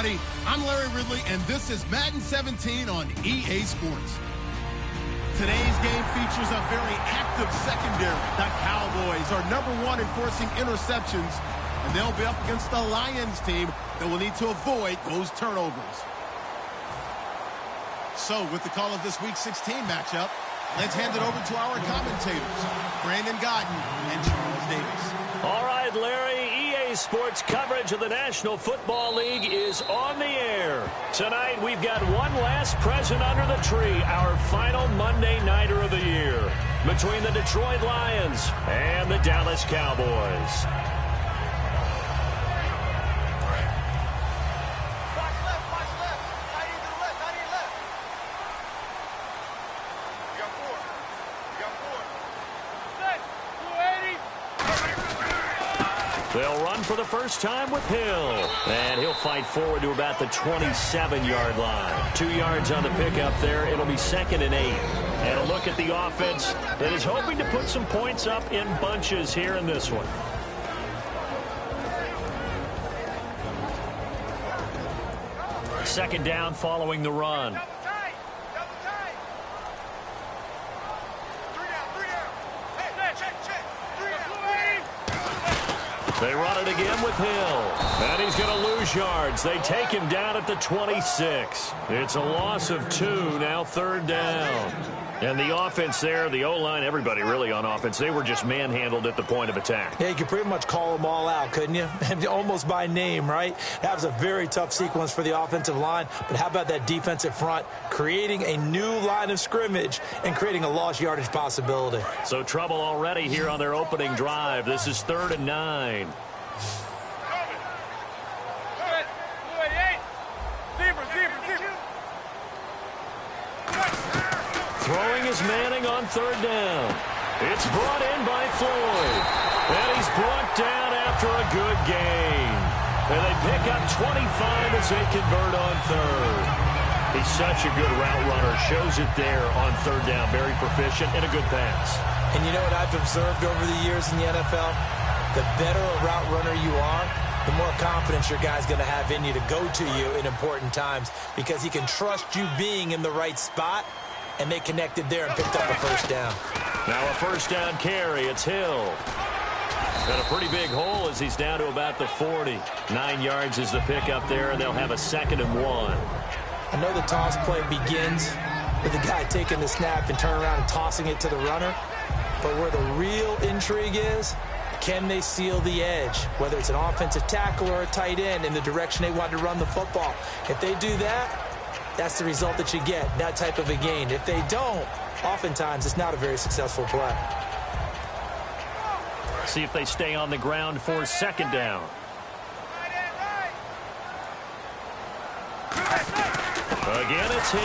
everybody. I'm Larry Ridley, and this is Madden 17 on EA Sports. Today's game features a very active secondary. The Cowboys are #1 in forcing interceptions, and they'll be up against the Lions team that will need to avoid those turnovers. So, with the call of this Week 16 matchup, let's hand it over to our commentators, Brandon Godden and Charles Davis. All right, Larry, EA Sports coverage of the National Football League is on the air. Tonight, we've got one last present under the tree, our final Monday Nighter of the year, between the Detroit Lions and the Dallas Cowboys. They'll run for the first time with Hill. And he'll fight forward to about the 27-yard line. 2 yards on the pickup there. It'll be 2nd and 8. And a look at the offense that is hoping to put some points up in bunches here in this one. Second down following the run. They run it again with Hill. And he's going to lose yards. They take him down at the 26. It's a loss of 2, now 3rd down. And the offense there, the O-line, everybody really on offense, they were just manhandled at the point of attack. Yeah, you could pretty much call them all out, couldn't you? Almost by name, right? That was a very tough sequence for the offensive line. But how about that defensive front creating a new line of scrimmage and creating a lost yardage possibility? So trouble already here on their opening drive. This is 3rd and 9. Throwing is Manning on 3rd down. It's brought in by Floyd. And he's brought down after a good gain. And they pick up 25 as they convert on 3rd. He's such a good route runner. Shows it there on 3rd down. Very proficient and a good pass. And you know what I've observed over the years in the NFL? The better a route runner you are, the more confidence your guy's going to have in you to go to you in important times because he can trust you being in the right spot. And they connected there and picked up a 1st down. Now a 1st down carry. It's Hill. Got a pretty big hole as he's down to about the 40. 9 yards is the pickup there, and they'll have a 2nd and 1. I know the toss play begins with the guy taking the snap and turning around and tossing it to the runner. But where the real intrigue is, can they seal the edge? Whether it's an offensive tackle or a tight end in the direction they want to run the football. If they do that, that's the result that you get, that type of a gain. If they don't, oftentimes it's not a very successful play. See if they stay on the ground for 2nd down. Again, it's Hill.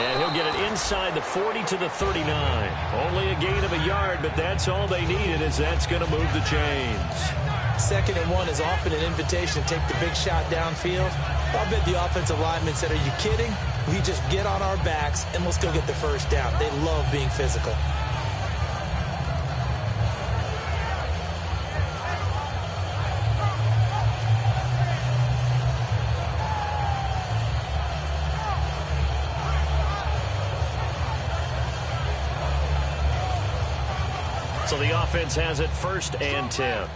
And he'll get it inside the 40 to the 39. Only a gain of a yard, but that's all they needed as that's going to move the chains. 2nd and 1 is often an invitation to take the big shot downfield. I bet the offensive lineman said, are you kidding? We just get on our backs and let's go get the 1st down. They love being physical. So the offense has it 1st and 10.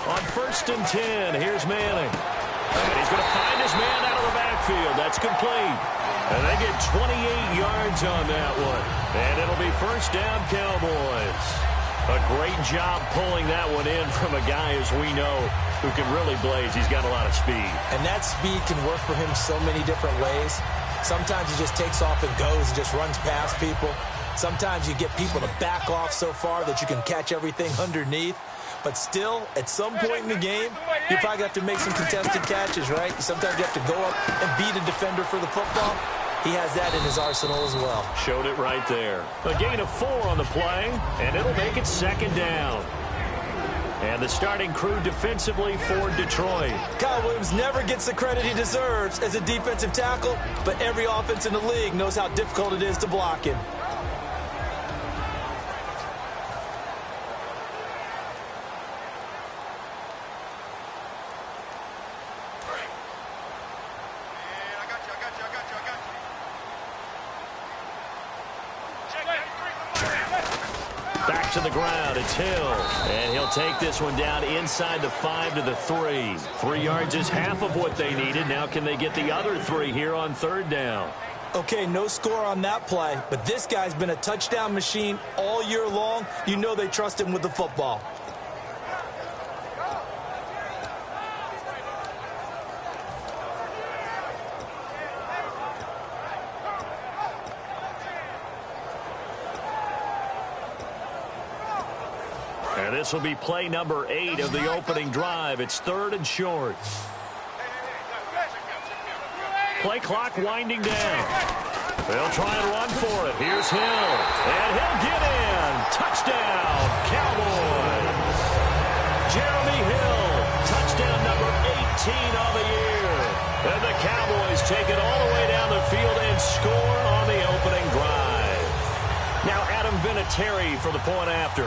On 1st and 10, here's Manning. And he's going to find his man out of the backfield. That's complete. And they get 28 yards on that one. And it'll be 1st down, Cowboys. A great job pulling that one in from a guy, as we know, who can really blaze. He's got a lot of speed. And that speed can work for him so many different ways. Sometimes he just takes off and goes and just runs past people. Sometimes you get people to back off so far that you can catch everything underneath. But still, at some point in the game, you probably have to make some contested catches, right? Sometimes you have to go up and beat a defender for the football. He has that in his arsenal as well. Showed it right there. A gain of 4 on the play, and it'll make it 2nd down. And the starting crew defensively for Detroit. Kyle Williams never gets the credit he deserves as a defensive tackle, but every offense in the league knows how difficult it is to block him. Back to the ground, it's Hill. And he'll take this one down inside the 5 to the 3. 3 yards is half of what they needed. Now can they get the other 3 here on 3rd down? Okay, no score on that play, but this guy's been a touchdown machine all year long. You know they trust him with the football. And this will be play number 8 of the opening drive. It's 3rd and short. Play clock winding down. They'll try and run for it. Here's Hill. And he'll get in. Touchdown, Cowboys. Jeremy Hill, touchdown number 18 on the year. And the Cowboys take it all the way down the field and score on the opening drive. Now Adam Vinatieri for the point after.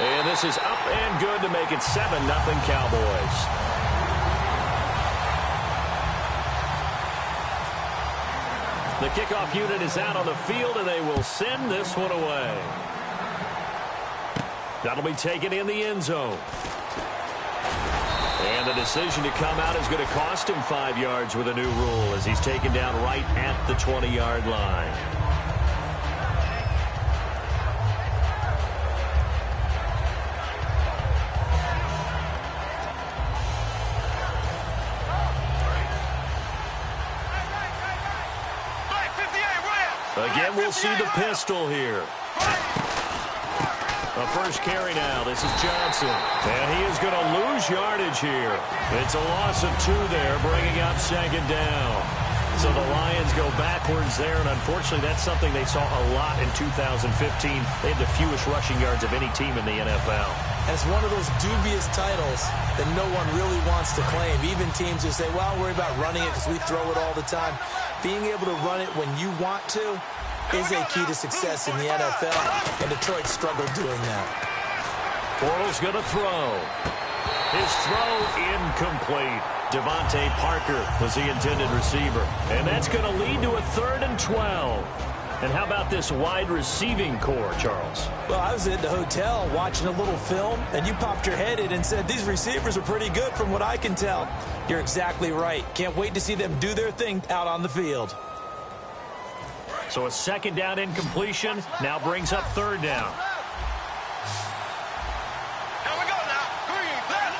And this is up and good to make it 7-0 Cowboys. The kickoff unit is out on the field, and they will send this one away. That'll be taken in the end zone. And the decision to come out is going to cost him 5 yards with a new rule as he's taken down right at the 20-yard line. Again, we'll see the pistol here. A first carry now. This is Johnson. And he is going to lose yardage here. It's a loss of 2 there, bringing up 2nd down. So the Lions go backwards there, and unfortunately that's something they saw a lot in 2015. They had the fewest rushing yards of any team in the NFL. And it's one of those dubious titles that no one really wants to claim. Even teams who say, well, don't worry about running it because we throw it all the time. Being able to run it when you want to is a key to success in the NFL, and Detroit struggled doing that. Bortles going to throw. His throw incomplete. Devontae Parker was the intended receiver. And that's going to lead to a 3rd and 12. And how about this wide receiving core, Charles? Well, I was at the hotel watching a little film, and you popped your head in and said, these receivers are pretty good from what I can tell. You're exactly right. Can't wait to see them do their thing out on the field. So a 2nd down incompletion now brings up 3rd down. Here we go now. Green, left.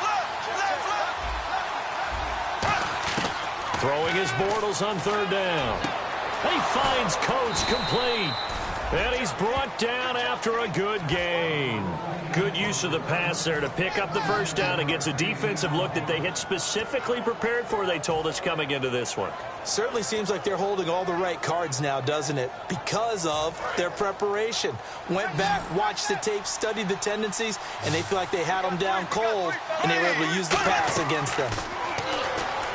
Throwing his Bortles on 3rd down. He finds Coates complete. And he's brought down after a good gain. Good use of the pass there to pick up the 1st down and gets a defensive look that they had specifically prepared for, they told us, coming into this one. Certainly seems like they're holding all the right cards now, doesn't it? Because of their preparation. Went back, watched the tape, studied the tendencies, and they feel like they had them down cold, and they were able to use the pass against them.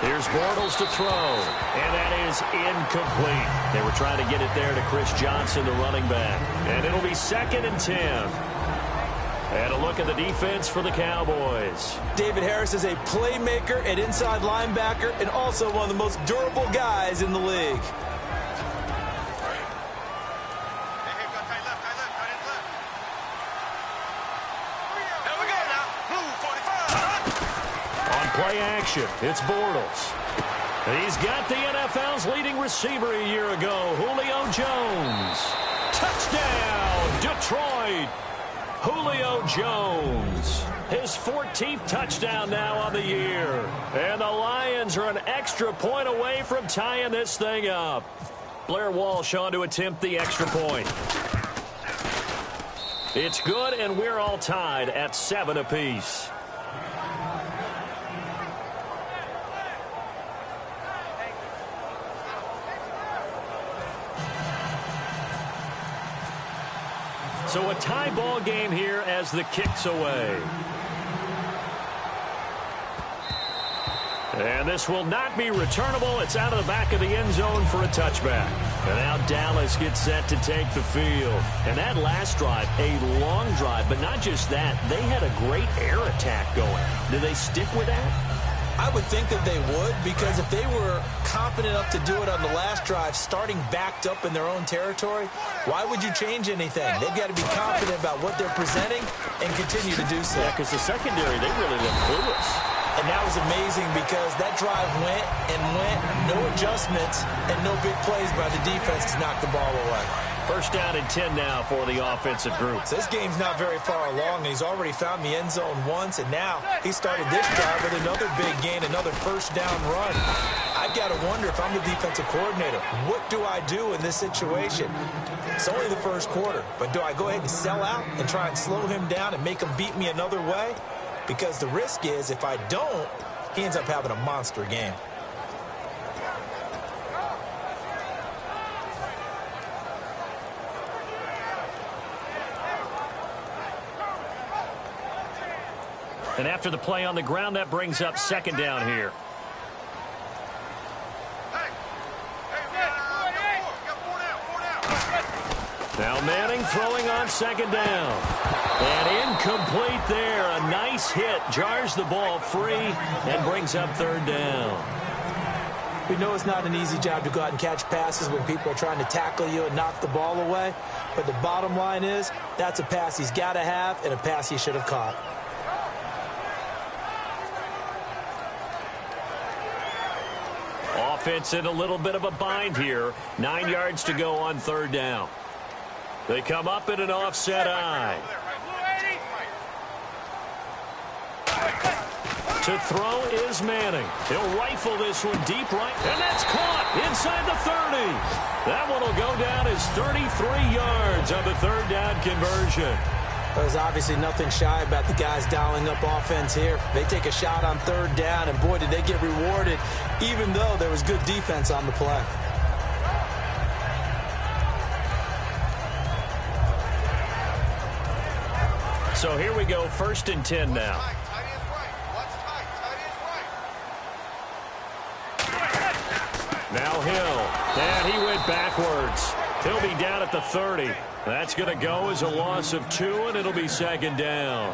Here's Bortles to throw, and that is incomplete. They were trying to get it there to Chris Johnson, the running back. And it'll be 2nd and 10. And a look at the defense for the Cowboys. David Harris is a playmaker at inside linebacker and also one of the most durable guys in the league. Play action. It's Bortles. He's got the NFL's leading receiver a year ago, Julio Jones. Touchdown, Detroit. Julio Jones. His 14th touchdown now on the year. And the Lions are an extra point away from tying this thing up. Blair Walsh on to attempt the extra point. It's good, and we're all tied at 7 apiece. So a tie ball game here as the kick's away. And this will not be returnable. It's out of the back of the end zone for a touchback. And now Dallas gets set to take the field. And that last drive, a long drive, but not just that. They had a great air attack going. Do they stick with that? I would think that they would, because if they were confident enough to do it on the last drive, starting backed up in their own territory, why would you change anything? They've got to be confident about what they're presenting and continue to do so. Yeah, because the secondary, they really look clueless. And that was amazing because that drive went and went, no adjustments, and no big plays by the defense to knock the ball away. First down and 10 now for the offensive group. So this game's not very far along, and he's already found the end zone once, and now he started this drive with another big gain, another first down run. I've got to wonder if I'm the defensive coordinator, what do I do in this situation? It's only the first quarter, but do I go ahead and sell out and try and slow him down and make him beat me another way? Because the risk is, if I don't, he ends up having a monster game. And after the play on the ground, that brings up second down here. Now Manning throwing on second down. And incomplete there. A nice hit. Jars the ball free and brings up third down. We know it's not an easy job to go out and catch passes when people are trying to tackle you and knock the ball away. But the bottom line is, that's a pass he's got to have and a pass he should have caught. Offense in a little bit of a bind here. 9 yards to go on third down. They come up in an offset eye. To throw is Manning. He'll rifle this one deep right. And that's caught inside the 30. That one will go down as 33 yards on the third down conversion. There's obviously nothing shy about the guys dialing up offense here. They take a shot on third down, and boy, did they get rewarded, even though there was good defense on the play. So here we go, first and 10 now. Now Hill, and he went backwards. He'll be down at the 30. That's going to go as a loss of 2, and it'll be second down.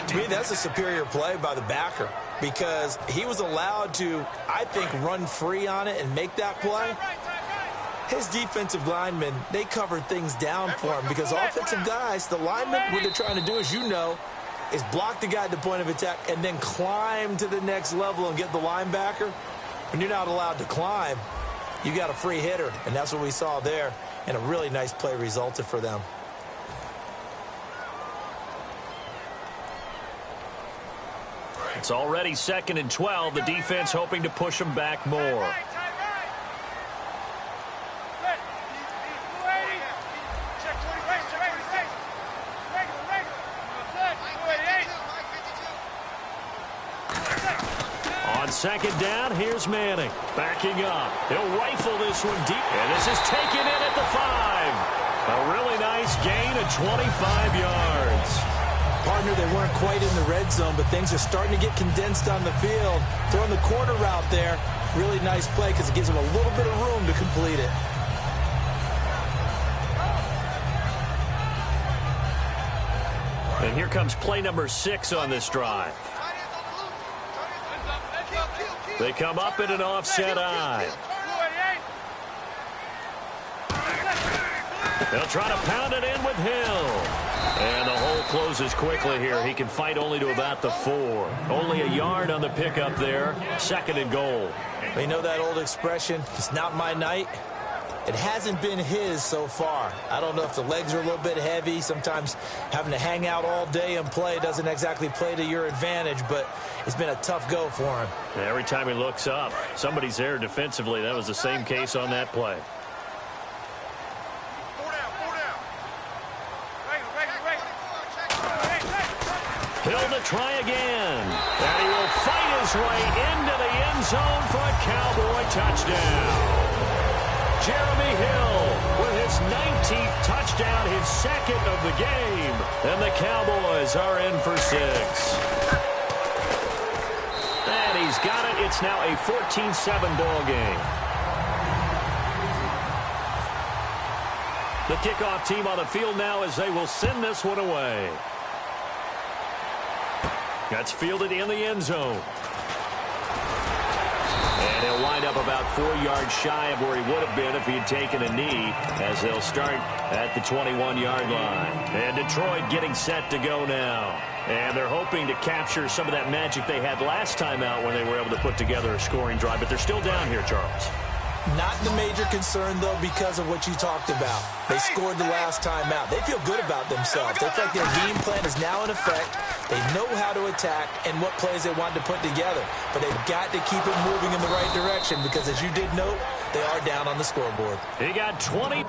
To me, that's a superior play by the backer because he was allowed to, I think, run free on it and make that play. His defensive linemen, they covered things down for him because offensive guys, the linemen, what they're trying to do, as you know, is block the guy at the point of attack and then climb to the next level and get the linebacker. When you're not allowed to climb, you got a free hitter, and that's what we saw there, and a really nice play resulted for them. It's already second and 12. The defense hoping to push them back more. On second down, here's Manning. Backing up. He'll rifle this one deep. And this is taken in at the 5. A really nice gain of 25 yards. Partner, they weren't quite in the red zone, but things are starting to get condensed on the field. Throwing the corner route there, really nice play because it gives them a little bit of room to complete it. And here comes play number 6 on this drive. They come up in an offset eye. They'll try to pound it in with Hill. And the hole closes quickly here. He can fight only to about the 4. Only a yard on the pickup there. Second and goal. You know that old expression, it's not my night? It hasn't been his so far. I don't know if the legs are a little bit heavy. Sometimes having to hang out all day and play doesn't exactly play to your advantage, but it's been a tough go for him. And every time he looks up, somebody's there defensively. That was the same case on that play. Hill to try again. And he will fight his way into the end zone for a Cowboy touchdown. Jeremy Hill with his 19th touchdown, his second of the game. And the Cowboys are in for 6. And he's got it. It's now a 14-7 ball game. The kickoff team on the field now as they will send this one away. That's fielded in the end zone. And he'll wind up about 4 yards shy of where he would have been if he had taken a knee, as they'll start at the 21-yard line. And Detroit getting set to go now. And they're hoping to capture some of that magic they had last time out when they were able to put together a scoring drive. But they're still down here, Charles. Not the major concern, though, because of what you talked about. They scored the last time out. They feel good about themselves. They feel like their game plan is now in effect. They know how to attack and what plays they want to put together. But they've got to keep it moving in the right direction because, as you did note, they are down on the scoreboard. He got 20.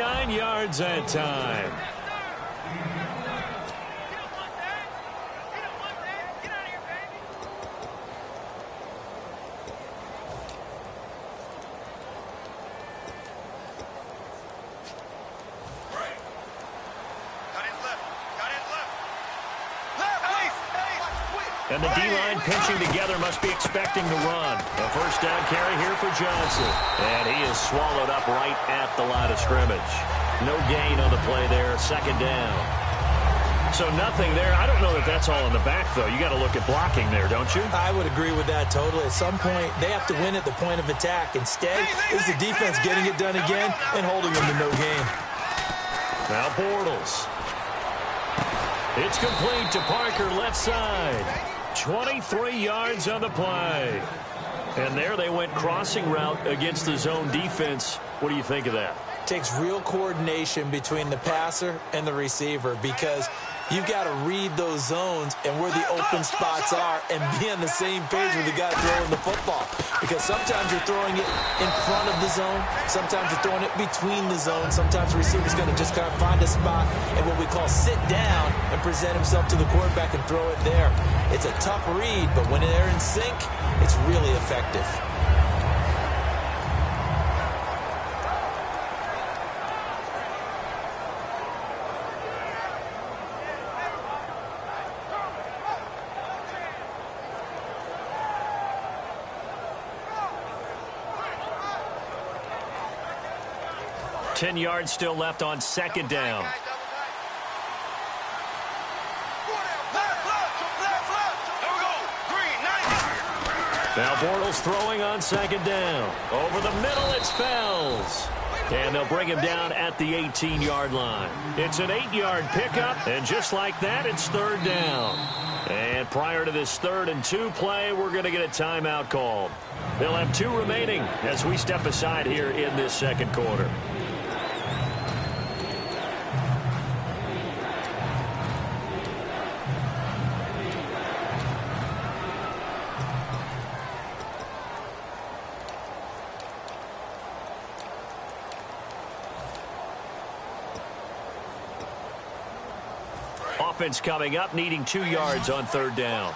29 yards that time. And the D-line pinching together must be expecting to run. A first down carry here for Johnson. And he is swallowed up right at the line of scrimmage. No gain on the play there. Second down. So nothing there. I don't know if that's all in the back, though. You got to look at blocking there, don't you? I would agree with that totally. At some point, they have to win at the point of attack. Instead, it's the defense getting it done again and holding them to no gain. Now Bortles. It's complete to Parker, left side. 23 yards on the play. And there they went crossing route against the zone defense. What do you think of that? Takes real coordination between the passer and the receiver because you've got to read those zones and where the open spots are and be on the same page with the guy throwing the football. Because sometimes you're throwing it in front of the zone. Sometimes you're throwing it between the zones. Sometimes the receiver's going to just kind of find a spot and what we call sit down and present himself to the quarterback and throw it there. It's a tough read, but when they're in sync, it's really effective. Ten yards still left on second down. Now Bortles throwing on second down. Over the middle, it's Fells. And they'll bring him down at the 18-yard line. It's an 8-yard pickup, and just like that, it's third down. And prior to this 3rd and 2 play, we're going to get a timeout called. They'll have 2 remaining as we step aside here in this second quarter. Offense coming up, needing 2 yards on third down.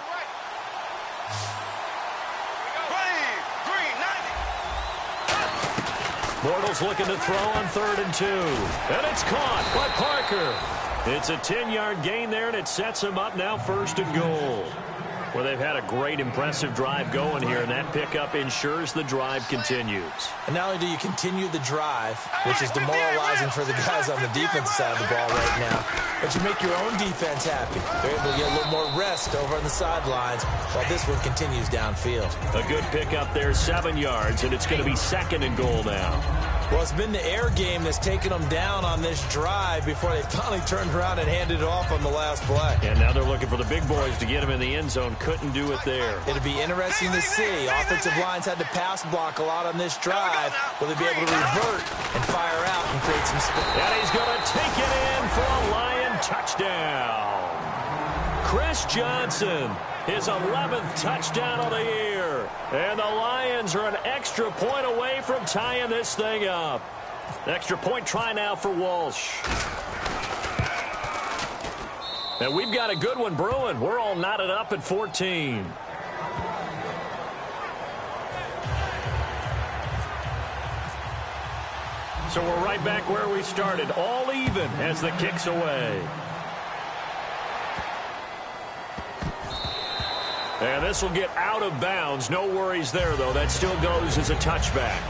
Bortles looking to throw on 3rd and 2. And it's caught by Parker. It's a 10-yard gain there, and it sets him up now 1st and goal. Well, they've had a great, impressive drive going here, and that pickup ensures the drive continues. And not only do you continue the drive, which is demoralizing for the guys on the defensive side of the ball right now, but you make your own defense happy. They're able to get a little more rest over on the sidelines while this one continues downfield. A good pickup there, 7 yards, and it's going to be 2nd and goal now. Well, it's been the air game that's taken them down on this drive before they finally turned around and handed it off on the last play. And now they're looking for the big boys to get him in the end zone. Couldn't do it there. It'll be interesting to see. Offensive lines had to pass block a lot on this drive. Will they be able to revert and fire out and create some space? And he's going to take it in for a Lion touchdown. Chris Johnson, his 11th touchdown of the year. And the Lions are an extra point away from tying this thing up. Extra point try now for Walsh. And we've got a good one brewing. We're all knotted up at 14. So we're right back where we started, all even as the kick's away. And this will get out of bounds. No worries there, though. That still goes as a touchback.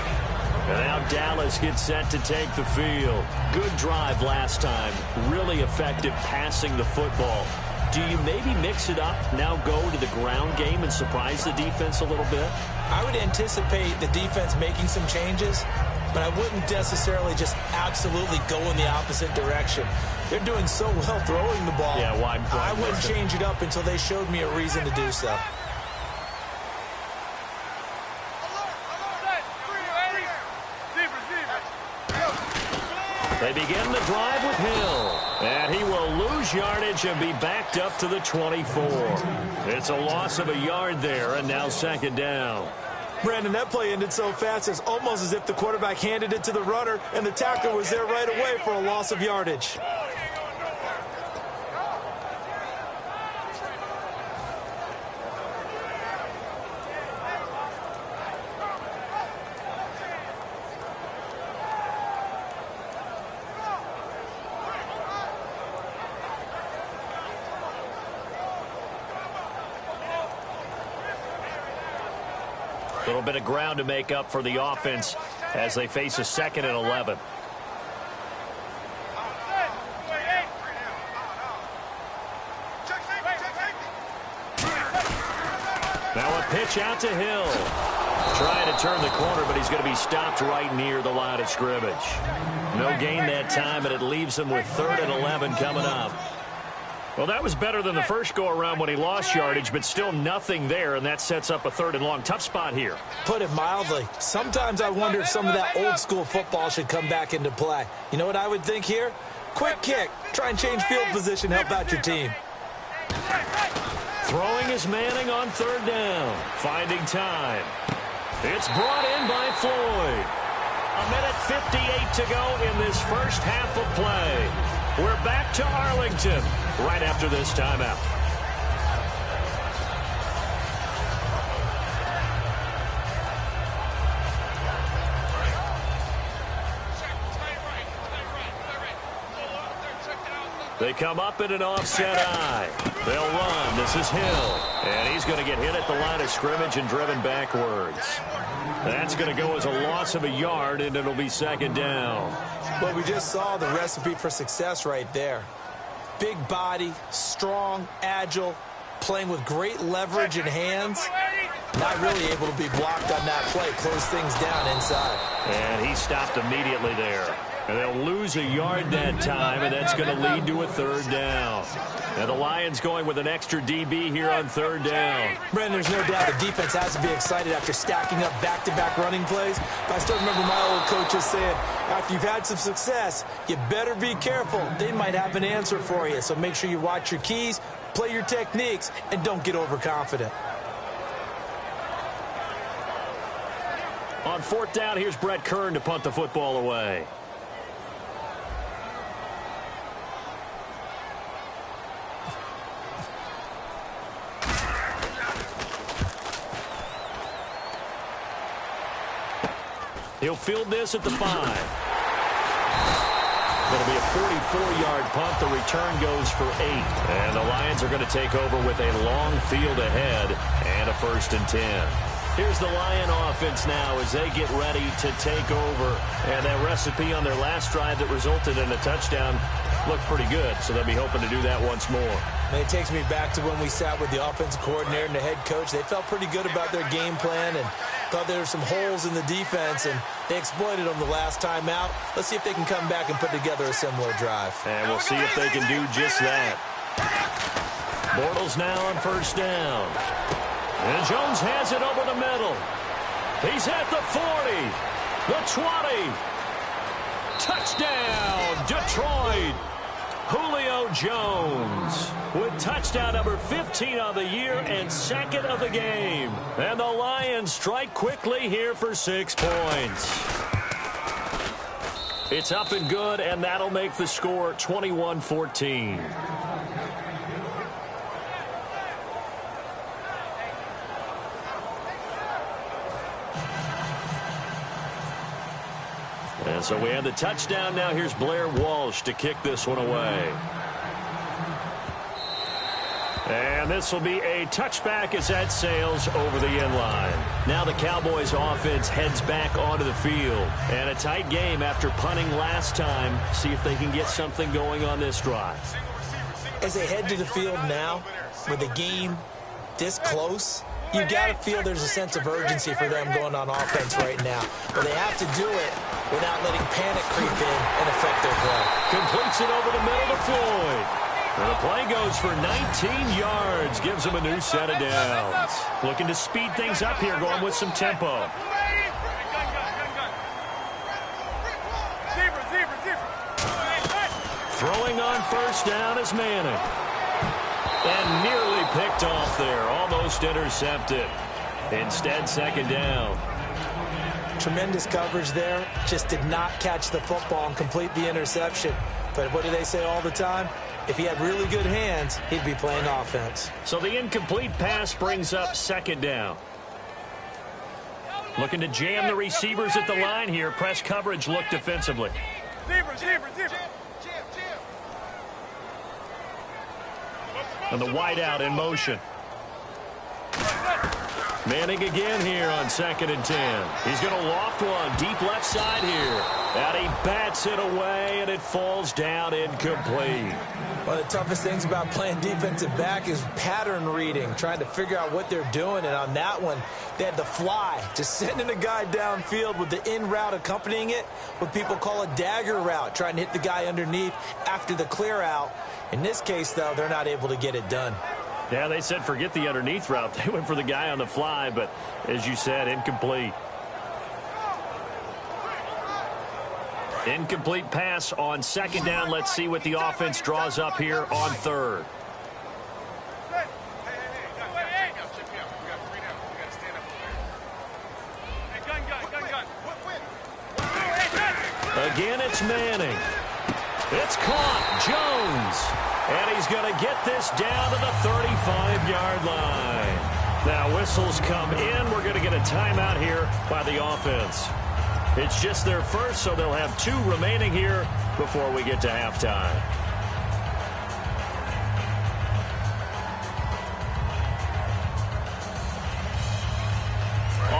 And now Dallas gets set to take the field. Good drive last time. Really effective passing the football. Do you maybe mix it up, now go to the ground game and surprise the defense a little bit? I would anticipate the defense making some changes, but I wouldn't necessarily just absolutely go in the opposite direction. They're doing so well throwing the ball. Yeah, why I wouldn't change it up until they showed me a reason to do so. They begin the drive with Hill. And he will lose yardage and be backed up to the 24. It's a loss of a yard there, and now 2nd down. Brandon, that play ended so fast, it's almost as if the quarterback handed it to the runner and the tackler was there right away for a loss of yardage. A little bit of ground to make up for the offense as they face a 2nd and 11. Now a pitch out to Hill. Trying to turn the corner, but he's going to be stopped right near the line of scrimmage. No gain that time, and it leaves him with 3rd and 11 coming up. Well, that was better than the first go-around when he lost yardage, but still nothing there, and that sets up a 3rd and long. Tough spot here. Put it mildly. Sometimes I wonder if some of that old-school football should come back into play. You know what I would think here? Quick kick. Try and change field position. Help out your team. Throwing is Manning on 3rd down. Finding time. It's brought in by Floyd. 1:58 to go in this first half of play. We're back to Arlington right after this timeout. They come up in an offset eye. They'll run. This is Hill. And he's going to get hit at the line of scrimmage and driven backwards. That's going to go as a loss of a yard, and it'll be 2nd down. Well, we just saw the recipe for success right there. Big body, strong, agile, playing with great leverage in hands. Not really able to be blocked on that play. Close things down inside. And he stopped immediately there. And they'll lose a yard that time, and that's going to lead to a 3rd down. And the Lions going with an extra DB here on 3rd down. Brandon, there's no doubt the defense has to be excited after stacking up back-to-back running plays. But I still remember my old coaches saying, after you've had some success, you better be careful. They might have an answer for you. So make sure you watch your keys, play your techniques, and don't get overconfident. On 4th down, here's Brett Kern to punt the football away. He'll field this at the 5. It'll be a 44-yard punt. The return goes for 8. And the Lions are going to take over with a long field ahead and a 1st and 10. Here's the Lion offense now as they get ready to take over. And that recipe on their last drive that resulted in a touchdown looked pretty good, so they'll be hoping to do that once more. And it takes me back to when we sat with the offensive coordinator and the head coach. They felt pretty good about their game plan and thought there were some holes in the defense, and they exploited them the last time out. Let's see if they can come back and put together a similar drive. And we'll see if they can do just that. Bortles now on 1st down. And Jones has it over the middle. He's at the 40, the 20. Touchdown, Detroit. Julio Jones with touchdown number 15 of the year and 2nd of the game. And the Lions strike quickly here for 6 points. It's up and good, and that'll make the score 21-14. And so we have the touchdown. Now here's Blair Walsh to kick this one away. And this will be a touchback as that sails over the end line. Now the Cowboys offense heads back onto the field. And a tight game after punting last time. See if they can get something going on this drive. As they head to the field now, with the game this close, you got to feel there's a sense of urgency for them going on offense right now. But they have to do it without letting panic creep in and affect their play. Completes it over the middle to Floyd. And the play goes for 19 yards. Gives them a new set of downs. Looking to speed things up here, going with some tempo. Throwing on 1st down is Manning. And nearly picked off there. Almost intercepted. Instead, second down. Tremendous coverage there. Just did not catch the football and complete the interception. But what do they say all the time? If he had really good hands, he'd be playing offense. So the incomplete pass brings up second down. Looking to jam the receivers at the line here. Press coverage look defensively. And the wideout in motion. Manning again here on 2nd and 10. He's going to loft one deep left side here. And he bats it away, and it falls down incomplete. One of the toughest things about playing defensive back is pattern reading, trying to figure out what they're doing. And on that one, they had the fly, just sending a guy downfield with the in route accompanying it, what people call a dagger route, trying to hit the guy underneath after the clear out. In this case, though, they're not able to get it done. Yeah, they said forget the underneath route. They went for the guy on the fly, but as you said, incomplete. Incomplete pass on 2nd down. Let's see what the offense draws up here on 3rd. Again, it's Manning. It's caught. Jones. And he's going to get this down to the 35-yard line. Now, whistles come in. We're going to get a timeout here by the offense. It's just their first, so they'll have 2 remaining here before we get to halftime.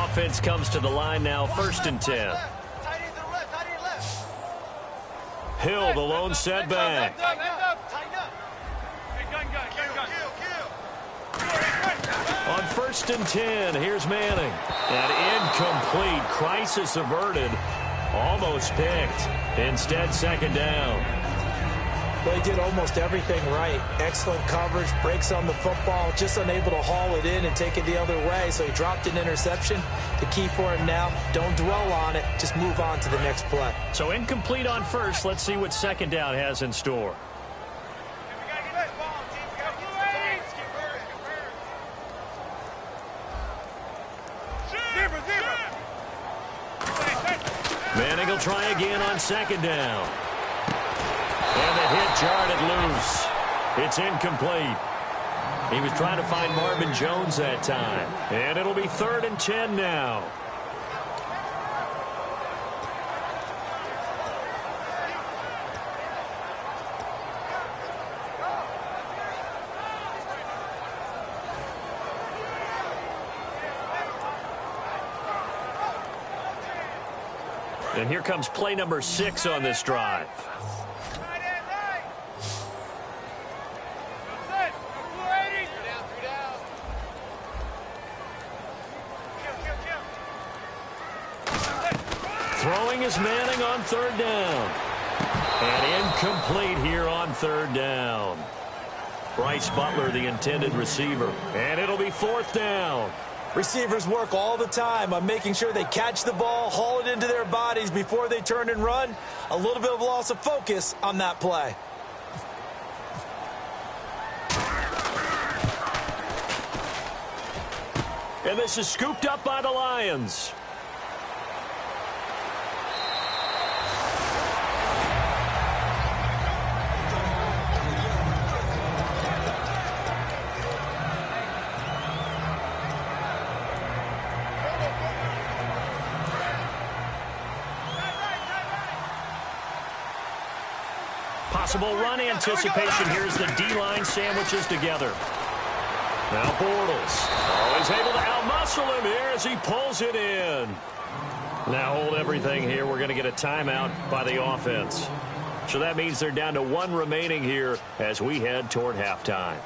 Offense comes to the line now, 1st and 10. Hill, the lone setback. On 1st and 10, here's Manning. And incomplete. Crisis averted. Almost picked. Instead, 2nd down. They did almost everything right. Excellent coverage, breaks on the football, just unable to haul it in and take it the other way. So he dropped an interception. The key for him now, don't dwell on it. Just move on to the next play. So incomplete on 1st. Let's see what 2nd down has in store. Manning will try again on 2nd down. And the hit jarred it loose. It's incomplete. He was trying to find Marvin Jones that time. And it'll be 3rd and 10 now. And here comes play number 6 on this drive. Throwing is Manning on 3rd down. And incomplete here on 3rd down. Bryce Butler, the intended receiver. And it'll be 4th down. Receivers work all the time on making sure they catch the ball, haul it into their bodies before they turn and run. A little bit of loss of focus on that play. And this is scooped up by the Lions. Possible run anticipation. Here's the D-line sandwiches together. Now Bortles. Oh, he's able to outmuscle him here as he pulls it in. Now hold everything here. We're going to get a timeout by the offense. So that means they're down to 1 remaining here as we head toward halftime.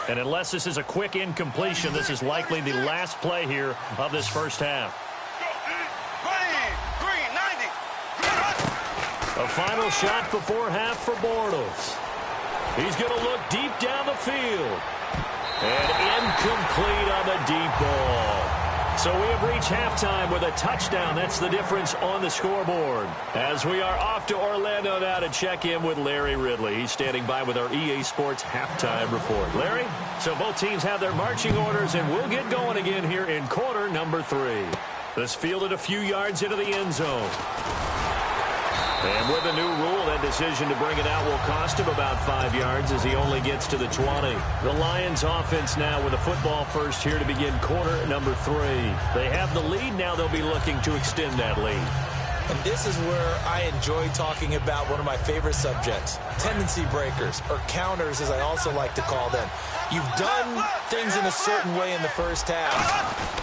And unless this is a quick incompletion, this is likely the last play here of this first half. A final shot before half for Bortles. He's going to look deep down the field. And incomplete on the deep ball. So we have reached halftime with a touchdown. That's the difference on the scoreboard. As we are off to Orlando now to check in with Larry Ridley. He's standing by with our EA Sports halftime report. Larry, so both teams have their marching orders, and we'll get going again here in quarter number 3. This fielded a few yards into the end zone. And with a new rule, that decision to bring it out will cost him about 5 yards as he only gets to the 20. The Lions offense now with a football first here to begin quarter number 3. They have the lead. Now they'll be looking to extend that lead. And this is where I enjoy talking about one of my favorite subjects, tendency breakers, or counters as I also like to call them. You've done things in a certain way in the first half,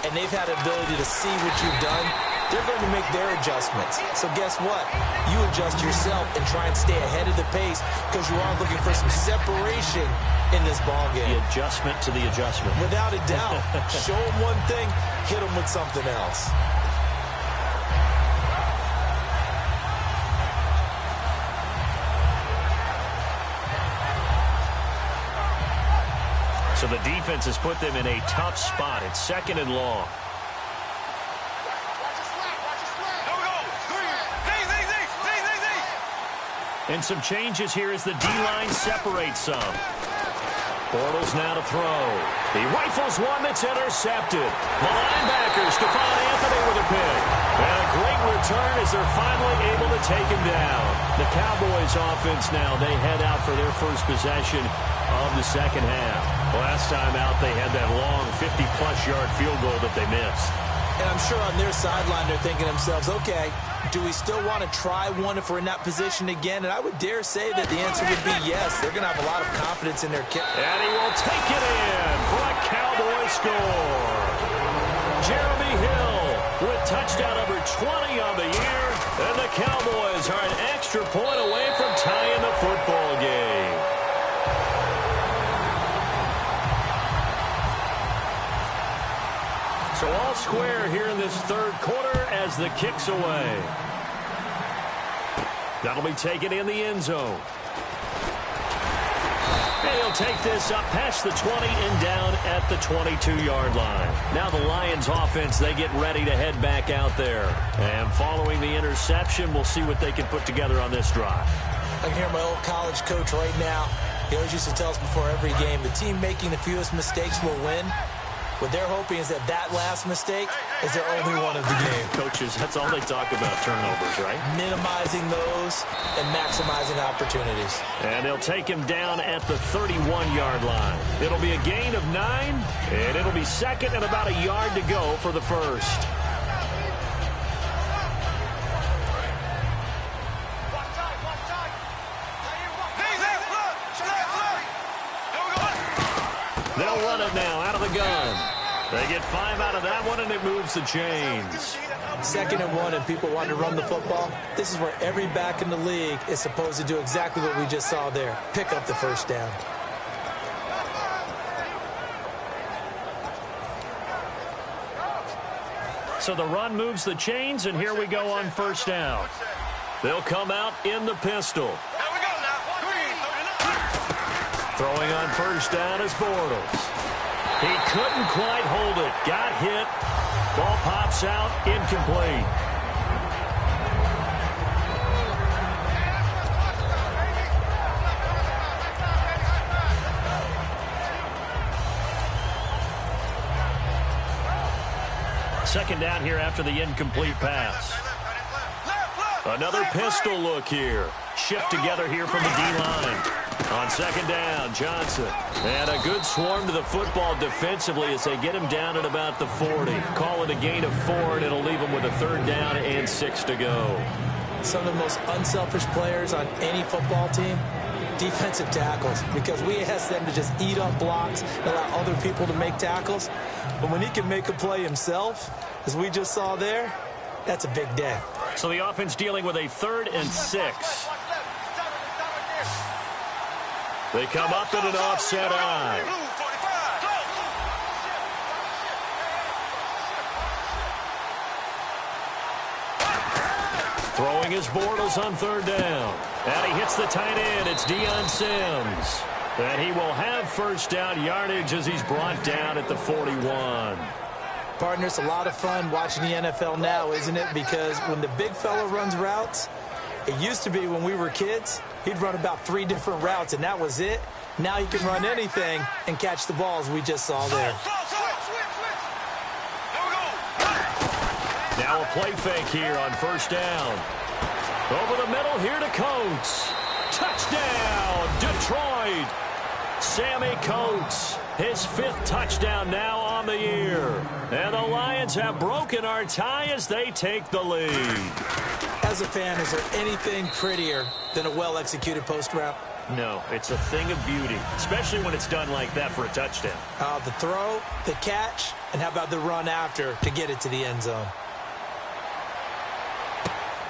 and they've had the ability to see what you've done. They're going to make their adjustments. So guess what? You adjust yourself and try and stay ahead of the pace because you are looking for some separation in this ballgame. The adjustment to the adjustment. Without a doubt. Show them one thing, hit them with something else. So the defense has put them in a tough spot. It's 2nd and long. And some changes here as the D-line separates some. Bortles now to throw. He rifles one that's intercepted. The linebacker, Stephon Anthony with a pick. And a great return as they're finally able to take him down. The Cowboys offense now, they head out for their first possession of the second half. Last time out, they had that long 50-plus yard field goal that they missed. And I'm sure on their sideline they're thinking to themselves, okay, do we still want to try one if we're in that position again? And I would dare say that the answer would be yes. They're going to have a lot of confidence in their kick. And he will take it in for a Cowboy score. Jeremy Hill with touchdown number 20 on the year. And the Cowboys are an extra point away from tying the football game. So all square here in this third quarter as the kick's away. That'll be taken in the end zone. And he'll take this up past the 20 and down at the 22-yard line. Now the Lions offense, they get ready to head back out there. And following the interception, we'll see what they can put together on this drive. I can hear my old college coach right now. He always used to tell us before every game, the team making the fewest mistakes will win. What they're hoping is that last mistake is their only one of the game. Coaches, that's all they talk about, turnovers, right? Minimizing those and maximizing opportunities. And they'll take him down at the 31-yard line. It'll be a gain of 9, and it'll be second and about a yard to go for the first. They'll run it now out of the gun. They get 5 out of that one, and it moves the chains. 2nd and 1, and people want to run the football. This is where every back in the league is supposed to do exactly what we just saw there. Pick up the first down. So the run moves the chains, and here we go on first down. They'll come out in the pistol. Throwing on first down is Bortles. He couldn't quite hold it. Got hit. Ball pops out. Incomplete. Second down here after the incomplete pass. Another pistol look here. Shift together here from the D-line. On second down, Johnson. And a good swarm to the football defensively as they get him down at about the 40. Call it a gain of 4, and it'll leave him with a 3rd down and 6 to go. Some of the most unselfish players on any football team, defensive tackles, because we ask them to just eat up blocks and allow other people to make tackles. But when he can make a play himself, as we just saw there, that's a big day. So the offense dealing with a 3rd and 6. They come up in an offset eye. Throwing his Bortles on third down. And he hits the tight end. It's Sims. And he will have first down yardage as he's brought down at the 41. Partner, it's a lot of fun watching the NFL now, isn't it? Because when the big fella runs routes, it used to be when we were kids, he'd run about 3 different routes, and that was it. Now he can run anything and catch the balls we just saw there. Now a play fake here on first down. Over the middle here to Coates. Touchdown, Detroit. Sammy Coates, his 5th touchdown now on the year. And the Lions have broken our tie as they take the lead. As a fan, is there anything prettier than a well-executed post route? No, it's a thing of beauty, especially when it's done like that for a touchdown. The throw, the catch, and how about the run after to get it to the end zone?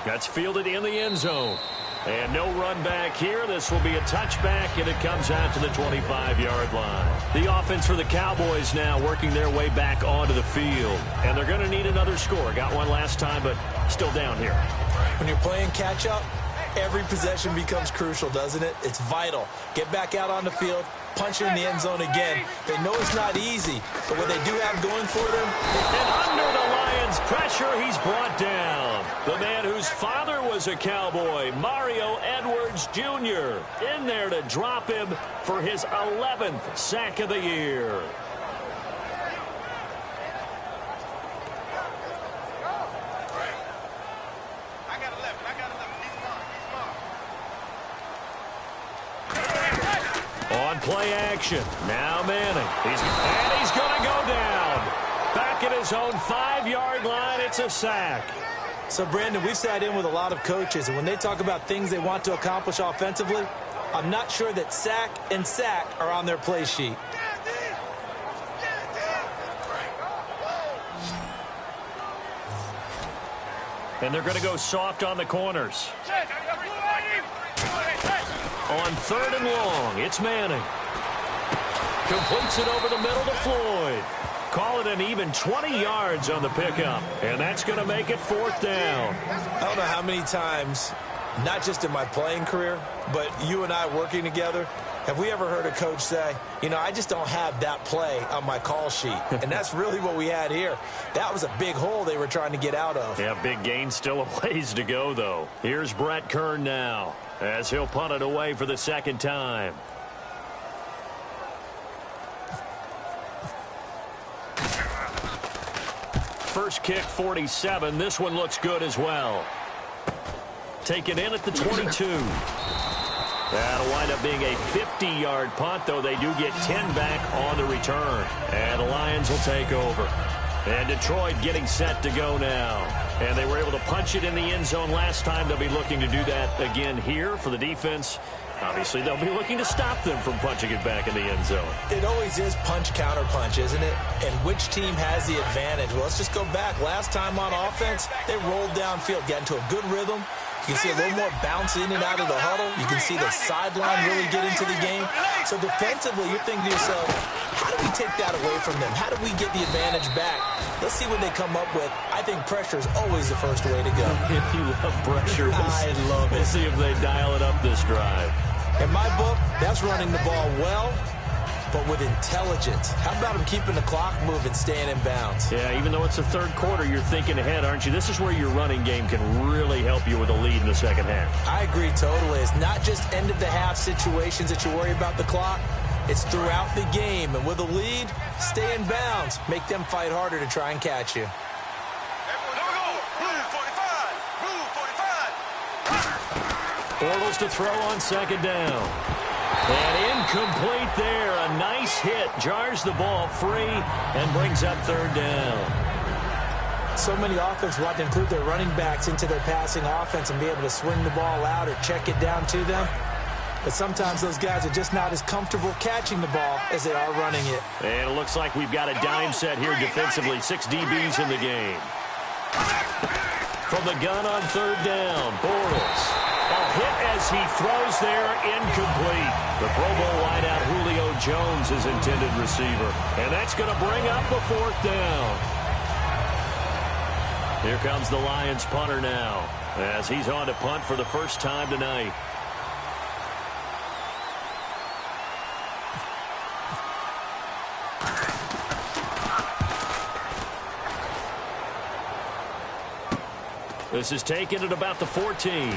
That's fielded in the end zone. And no run back here. This will be a touchback, and it comes out to the 25-yard line. The offense for the Cowboys now working their way back onto the field. And they're going to need another score. Got one last time, but still down here. When you're playing catch-up, every possession becomes crucial, doesn't it? It's vital. Get back out on the field, punch it in the end zone again. They know it's not easy, but what they do have going for them. And under the Lions' pressure, he's brought down. The man whose father was a Cowboy, Mario Edwards Jr., in there to drop him for his 11th sack of the year. On play action. Now Manning. He's going to go down. Back at his own 5-yard line. It's a sack. So, Brandon, we've sat in with a lot of coaches, and when they talk about things they want to accomplish offensively, I'm not sure that sack and sack are on their play sheet. And they're going to go soft on the corners. On 3rd and long, it's Manning. Completes it over the middle to Floyd. Call it an even 20 yards on the pickup. And that's going to make it 4th down. I don't know how many times, not just in my playing career, but you and I working together, have we ever heard a coach say, you know, I just don't have that play on my call sheet. And that's really what we had here. That was a big hole they were trying to get out of. Yeah, big gain, still a ways to go, though. Here's Brett Kern now, as he'll punt it away for the 2nd time. First kick, 47. This one looks good as well. Taken in at the 22. That'll wind up being a 50-yard punt, though they do get 10 back on the return. And the Lions will take over. And Detroit getting set to go now. And they were able to punch it in the end zone last time. They'll be looking to do that again here for the defense. Obviously, they'll be looking to stop them from punching it back in the end zone. It always is punch, counter punch, isn't it? And which team has the advantage? Well, let's just go back. Last time on offense, they rolled downfield, got into a good rhythm. You can see a little more bounce in and out of the huddle. You can see the sideline really get into the game. So defensively, you're thinking to yourself, how do we take that away from them? How do we get the advantage back? Let's see what they come up with. I think pressure is always the first way to go. If you love pressure, I love it. We'll see if they dial it up this drive. In my book, that's running the ball well, but with intelligence. How about him keeping the clock moving, staying in bounds? Yeah, even though it's the 3rd quarter, you're thinking ahead, aren't you? This is where your running game can really help you with a lead in the 2nd half. I agree totally. It's not just end-of-the-half situations that you worry about the clock. It's throughout the game. And with a lead, stay in bounds. Make them fight harder to try and catch you. Bortles to throw on 2nd down. And incomplete there. A nice hit. Jars the ball free and brings up 3rd down. So many offenses want to include their running backs into their passing offense and be able to swing the ball out or check it down to them. But sometimes those guys are just not as comfortable catching the ball as they are running it. And it looks like we've got a dime set here defensively. 6 DBs in the game. From the gun on 3rd down, Bortles. A hit as he throws there, incomplete. The Pro Bowl wideout Julio Jones is intended receiver. And that's going to bring up the 4th down. Here comes the Lions punter now as he's on to punt for the first time tonight. This is taken at about the 14.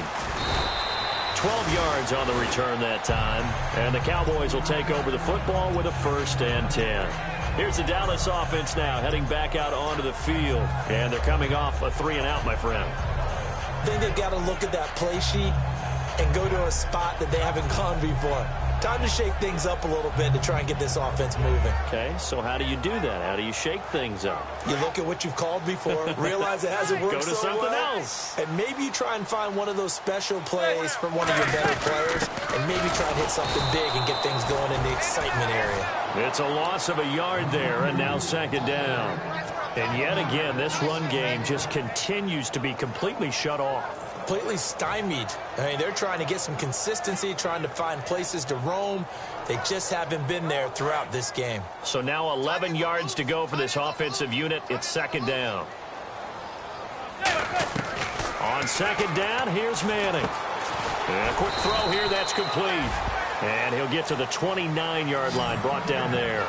12 yards on the return that time. And the Cowboys will take over the football with a 1st and 10. Here's the Dallas offense now heading back out onto the field. And they're coming off a 3-and-out, my friend. I think they've got to look at that play sheet and go to a spot that they haven't gone before. Time to shake things up a little bit to try and get this offense moving. Okay, so how do you do that? How do you shake things up? You look at what you've called before, realize it hasn't worked Go to so something well, else. and maybe you try and find one of those special plays from one of your better players, and maybe try and hit something big and get things going in the excitement area. It's a loss of a yard there, and now 2nd down. And yet again, this run game just continues to be completely shut off. Completely stymied. I mean, they're trying to get some consistency, trying to find places to roam. They just haven't been there throughout this game. So now 11 yards to go for this offensive unit. It's 2nd down. On 2nd down, here's Manning. And a quick throw here, that's complete. And he'll get to the 29-yard line, brought down there.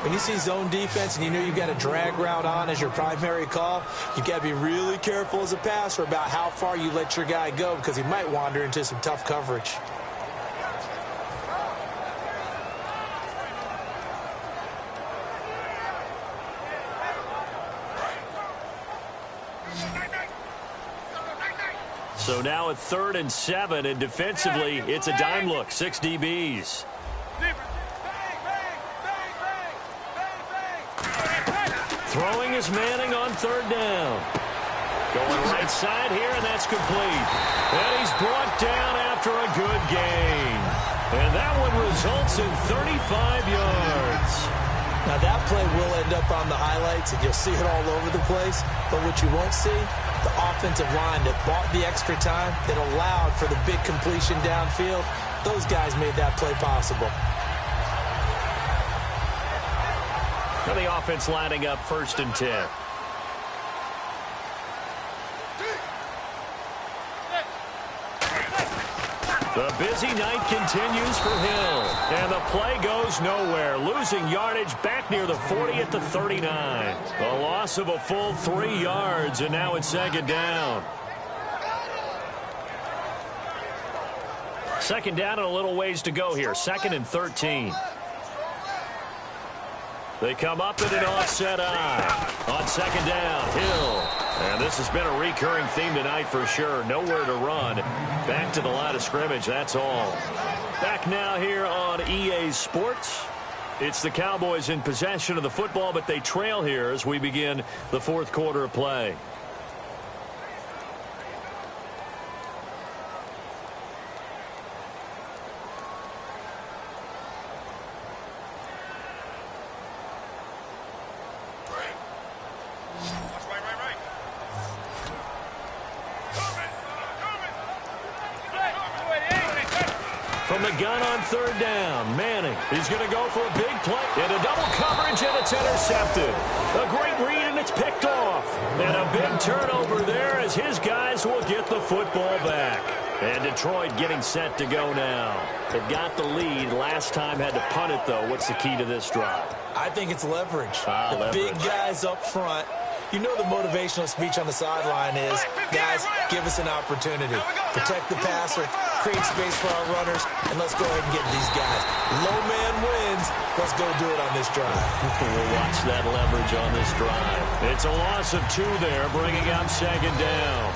When you see zone defense and you know you've got a drag route on as your primary call, you've got to be really careful as a passer about how far you let your guy go because he might wander into some tough coverage. So now at 3rd and 7, and defensively, it's a dime look, 6 DBs. Throwing is Manning on 3rd down. Going right side here, and that's complete. And he's brought down after a good gain. And that one results in 35 yards. Now that play will end up on the highlights, and you'll see it all over the place. But what you won't see, the offensive line that bought the extra time, that allowed for the big completion downfield, those guys made that play possible. Now the offense lining up 1st and 10. The busy night continues for Hill. And the play goes nowhere. Losing yardage back near the 40 at the 39. A loss of a full 3 yards, and now it's 2nd down. 2nd down and a little ways to go here. 2nd and 13. They come up in an offset eye. On 2nd down, Hill. And this has been a recurring theme tonight for sure. Nowhere to run. Back to the line of scrimmage, that's all. Back now here on EA Sports. It's the Cowboys in possession of the football, but they trail here as we begin the 4th quarter of play. From the gun on 3rd down, Manning. He's going to go for a big play. Into double coverage, and it's intercepted. A great read, and it's picked off. And a big turnover there as his guys will get the football back. And Detroit getting set to go now. They've got the lead. Last time had to punt it, though. What's the key to this drive? I think it's leverage. The leverage. Big guys up front. You know the motivational speech on the sideline is, guys, give us an opportunity. Protect the passer, create space for our runners, and let's go ahead and get these guys. Low man wins. Let's go do it on this drive. We'll watch that leverage on this drive. It's a loss of 2 there, bringing up 2nd down.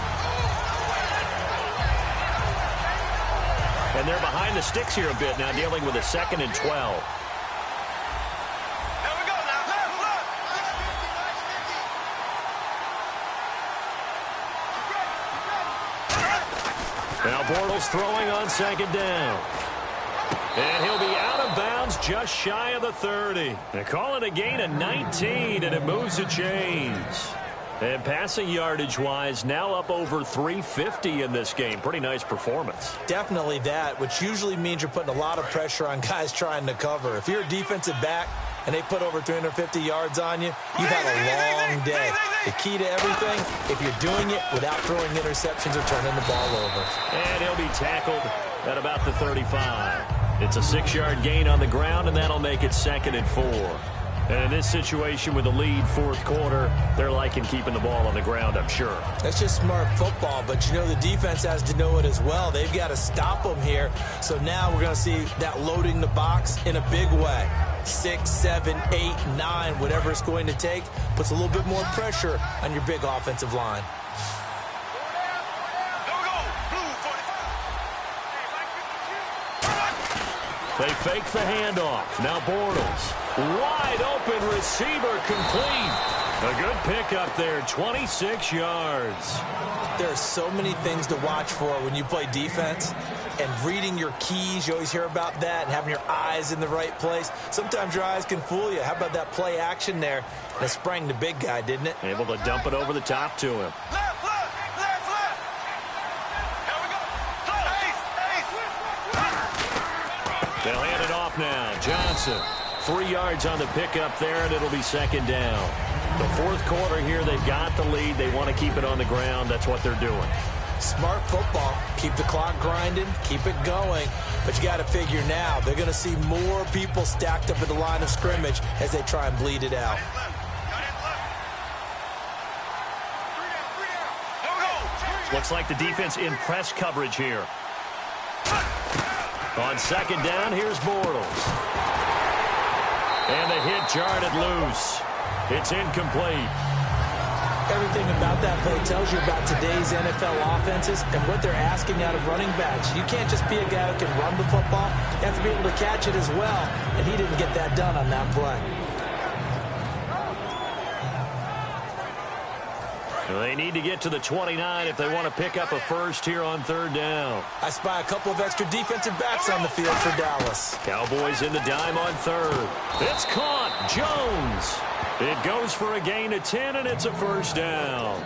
And they're behind the sticks here a bit now, dealing with a 2nd and 12. Now Bortles throwing on 2nd down. And he'll be out of bounds just shy of the 30. They call it a gain of 19, and it moves the chains. And passing yardage-wise, now up over 350 in this game. Pretty nice performance. Definitely that, which usually means you're putting a lot of pressure on guys trying to cover. If you're a defensive back, and they put over 350 yards on you, you've had a long day. The key to everything, if you're doing it without throwing interceptions or turning the ball over. And he'll be tackled at about the 35. It's a 6-yard gain on the ground, and that'll make it 2nd and 4. And in this situation with the lead, fourth quarter, they're liking keeping the ball on the ground, I'm sure. That's just smart football, but you know the defense has to know it as well. They've got to stop them here. So now we're going to see that loading the box in a big way. 6, 7, 8, 9, whatever it's going to take, puts a little bit more pressure on your big offensive line. They fake the handoff. Now Bortles. Wide open receiver complete. A good pickup there, 26 yards. There are so many things to watch for when you play defense. And reading your keys, you always hear about that, and having your eyes in the right place. Sometimes your eyes can fool you. How about that play action there? And it sprang the big guy, didn't it? Able to dump it over the top to him. They'll hand it off now. Johnson, 3 yards on the pickup there, and it'll be 2nd down. The fourth quarter here, they've got the lead. They want to keep it on the ground. That's what they're doing. Smart football. Keep the clock grinding. Keep it going. But you got to figure now, they're going to see more people stacked up at the line of scrimmage as they try and bleed it out. Looks like the defense in press coverage here. On 2nd down, here's Bortles. And the hit jarred it loose. It's incomplete. Everything about that play tells you about today's NFL offenses and what they're asking out of running backs. You can't just be a guy who can run the football. You have to be able to catch it as well, and he didn't get that done on that play. They need to get to the 29 if they want to pick up a first here on 3rd down. I spy a couple of extra defensive backs on the field for Dallas. Cowboys in the dime on 3rd. It's caught. Jones. It goes for a gain of 10, and it's a 1st down.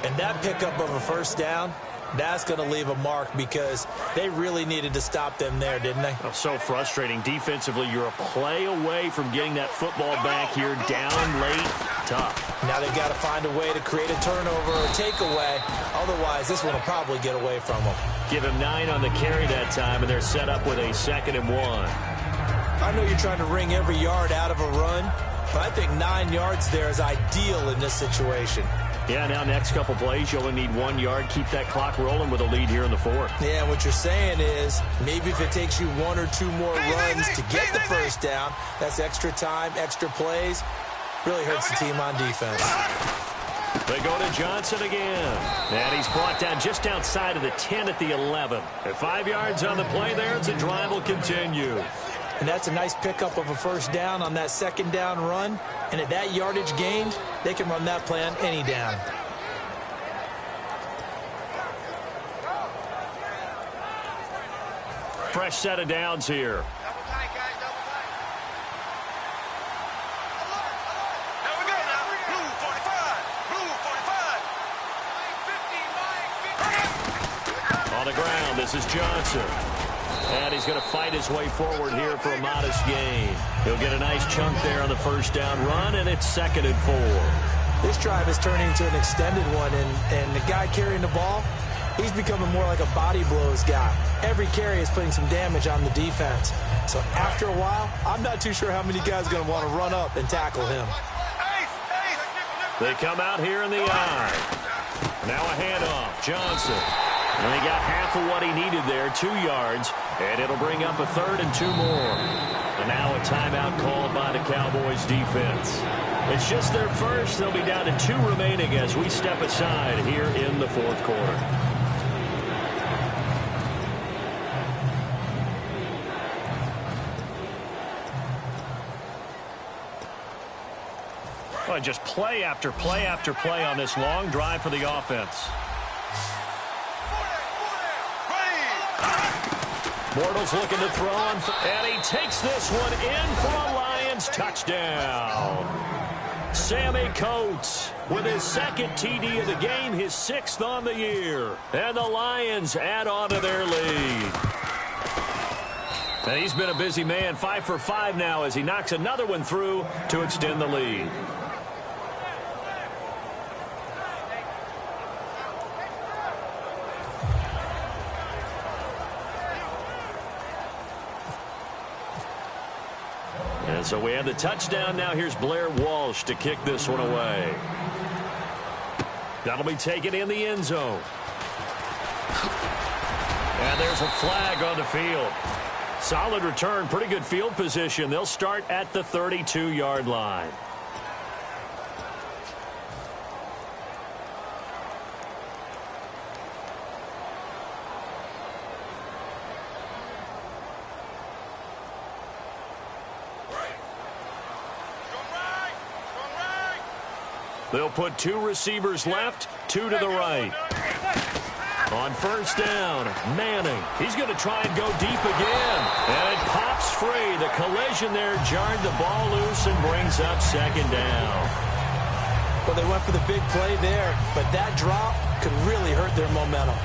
And that pickup of a 1st down, that's going to leave a mark because they really needed to stop them there, didn't they? Oh, so frustrating. Defensively, you're a play away from getting that football back here down late. Tough. Now they've got to find a way to create a turnover or a takeaway. Otherwise, this one will probably get away from them. Give him 9 on the carry that time, and they're set up with a 2nd and 1. I know you're trying to wring every yard out of a run, but I think 9 yards there is ideal in this situation. Yeah, now next couple plays, you only need 1 yard. Keep that clock rolling with a lead here in the 4th. Yeah, what you're saying is maybe if it takes you 1 or 2 more runs to get the 1st down, that's extra time, extra plays. Really hurts the team on defense. They go to Johnson again. And he's brought down just outside of the 10 at the 11. At 5 yards on the play there, it's a drive will continue. And that's a nice pickup of a 1st down on that 2nd down run. And at that yardage gained, they can run that play on any down. Fresh set of downs here. On the ground, this is Johnson. And he's going to fight his way forward here for a modest gain. He'll get a nice chunk there on the 1st down run, and it's 2nd and 4. This drive is turning into an extended one, and the guy carrying the ball, he's becoming more like a body blows guy. Every carry is putting some damage on the defense. So after a while, I'm not too sure how many guys are going to want to run up and tackle him. They come out here in the eye. Now a handoff. Johnson. And he got half of what he needed there, 2 yards. And it'll bring up a 3rd and 2 more. And now a timeout called by the Cowboys defense. It's just their first. They'll be down to 2 remaining as we step aside here in the 4th quarter. Well, just play after play after play on this long drive for the offense. Bortles looking to throw on, and he takes this one in for a Lions touchdown. Sammy Coates with his 2nd TD of the game, his 6th on the year. And the Lions add on to their lead. And he's been a busy man, 5 for 5 now as he knocks another one through to extend the lead. And so we have the touchdown. Now here's Blair Walsh to kick this one away. That'll be taken in the end zone. And there's a flag on the field. Solid return, pretty good field position. They'll start at the 32-yard line. They'll put 2 receivers left, 2 to the right. On first down, Manning. He's going to try and go deep again. And it pops free. The collision there jarred the ball loose and brings up second down. Well, they went for the big play there, but that drop could really hurt their momentum.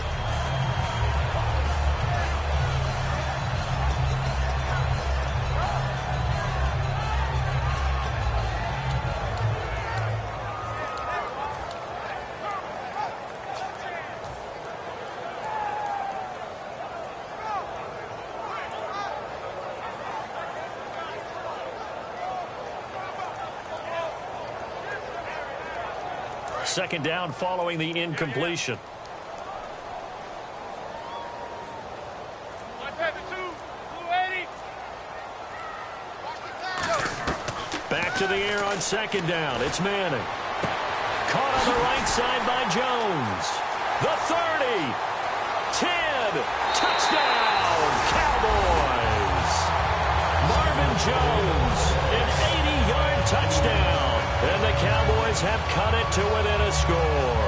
Second down following the incompletion. Back to the air on second down. It's Manning. Caught on the right side by Jones. The 30. 10. Touchdown, Cowboys. Marvin Jones, an 80-yard touchdown. And the Cowboys have cut it to within a score.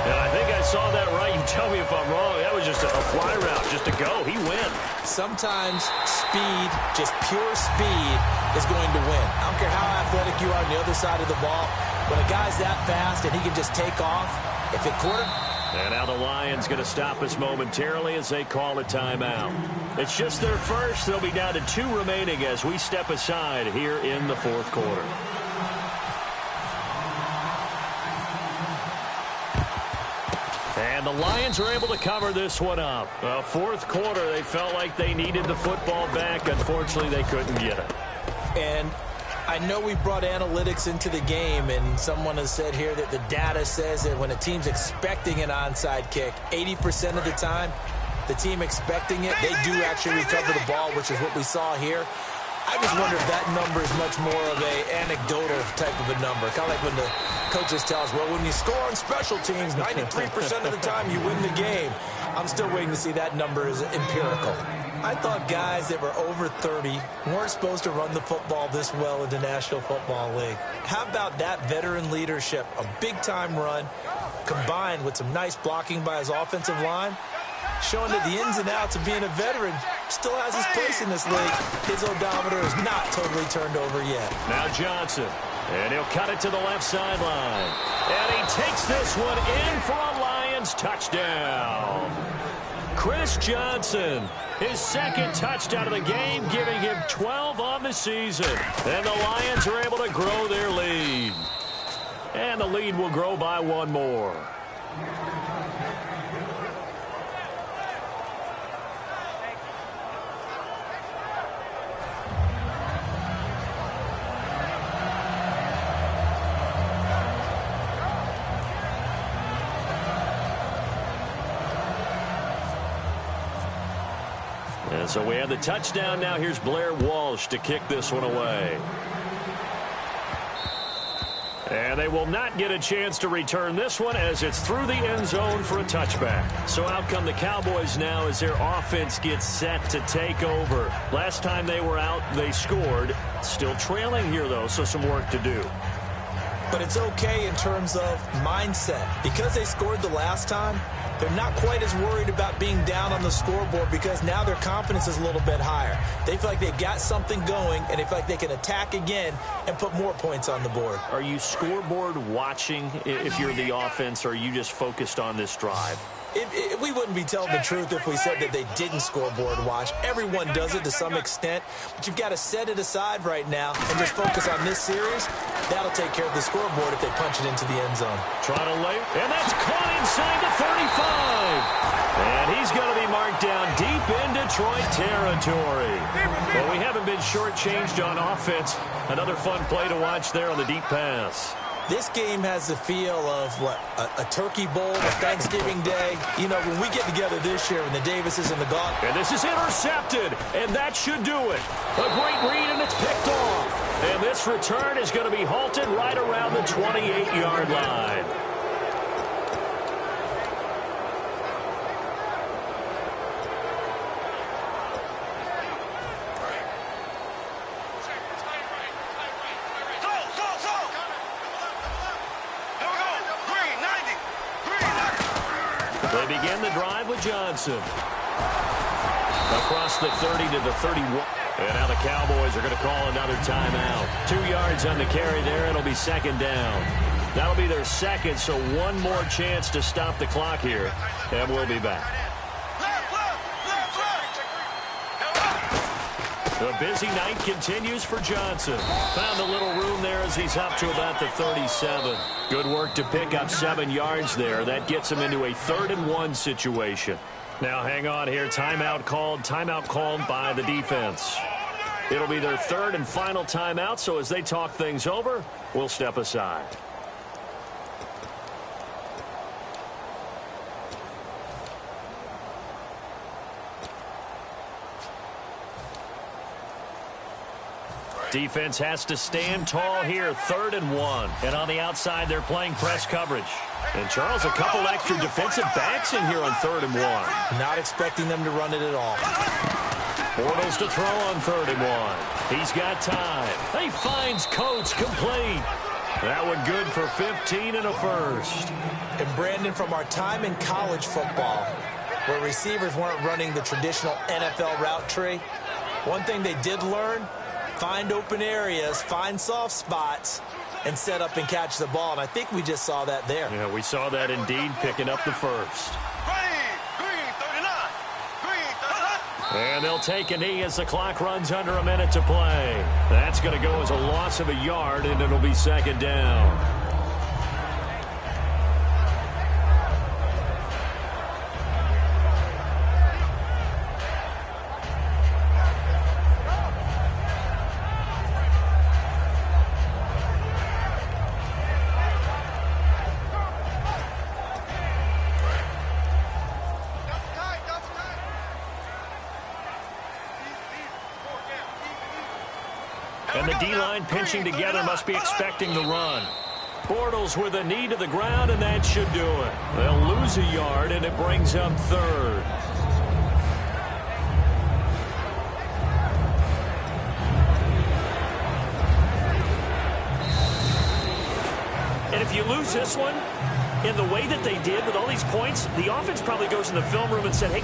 And I think I saw that right. You tell me if I'm wrong. That was just a fly route, just to go. He went. Sometimes speed, just pure speed, is going to win. I don't care how athletic you are on the other side of the ball. When a guy's that fast and he can just take off, if it quartered. And now the Lions going to stop us momentarily as they call a timeout. It's just their first. They'll be down to 2 remaining as we step aside here in the fourth quarter. And the Lions are able to cover this one up. Fourth quarter, they felt like they needed the football back. Unfortunately, they couldn't get it. And I know we brought analytics into the game, and someone has said here that the data says that when a team's expecting an onside kick, 80% of the time, the team expecting it, they do actually recover the ball, which is what we saw here. I just wonder if that number is much more of an anecdotal type of a number. Kind of like when the coaches tell us, well, when you score on special teams, 93% of the time you win the game. I'm still waiting to see that number is empirical. I thought guys that were over 30 weren't supposed to run the football this well in the National Football League. How about that veteran leadership, a big-time run, combined with some nice blocking by his offensive line, showing that the ins and outs of being a veteran still has his place in this league. His odometer is not totally turned over yet. Now Johnson, and he'll cut it to the left sideline. And he takes this one in for a Lions touchdown. Chris Johnson, his second touchdown of the game, giving him 12 on the season. And the Lions are able to grow their lead. And the lead will grow by 1 more. And so we have the touchdown. Now here's Blair Walsh to kick this one away. And they will not get a chance to return this one as it's through the end zone for a touchback. So out come the Cowboys now as their offense gets set to take over. Last time they were out, they scored. Still trailing here, though, so some work to do. But it's okay in terms of mindset. Because they scored the last time, they're not quite as worried about being down on the scoreboard because now their confidence is a little bit higher. They feel like they've got something going, and they feel like they can attack again and put more points on the board. Are you scoreboard watching if you're the offense, or are you just focused on this drive? We wouldn't be telling the truth if we said that they didn't scoreboard watch. Everyone does it to some extent, but you've got to set it aside right now and just focus on this series. That'll take care of the scoreboard if they punch it into the end zone. Trying to lay, and that's caught inside the 35. And he's going to be marked down deep in Detroit territory. Well, we haven't been shortchanged on offense. Another fun play to watch there on the deep pass. This game has the feel of, what, a turkey bowl, a Thanksgiving Day. You know, when we get together this year and the Davises and the Gaunt. And this is intercepted, and that should do it. A great read, and it's picked off. And this return is going to be halted right around the 28-yard line. They begin the drive with Johnson. Across the 30 to the 31. And now the Cowboys are going to call another timeout. 2 yards on the carry there. It'll be second down. That'll be their second, so one more chance to stop the clock here. And we'll be back. The busy night continues for Johnson. Found a little room there as he's up to about the 37. Good work to pick up 7 yards there. That gets him into a 3rd-and-1 situation. Now hang on here. Timeout called by the defense. It'll be their 3rd and final timeout, so as they talk things over, we'll step aside. Defense has to stand tall here, 3rd and 1. And on the outside, they're playing press coverage. And, Charles, a couple extra defensive backs in here on 3rd and 1. Not expecting them to run it at all. Bortles to throw on 3rd and 1. He's got time. He finds Coates complete. That one good for 15 and a first. And, Brandon, from our time in college football, where receivers weren't running the traditional NFL route tree, one thing they did learn, find open areas, find soft spots, and set up and catch the ball. And I think we just saw that there. Yeah, we saw that indeed, picking up the first. And they'll take a knee as the clock runs under a minute to play. That's going to go as a loss of a yard, and it'll be second down. And the D-line pinching together must be expecting the run. Bortles with a knee to the ground, and that should do it. They'll lose a yard, and it brings up 3rd. And if you lose this one, in the way that they did with all these points, the offense probably goes in the film room and said, hey,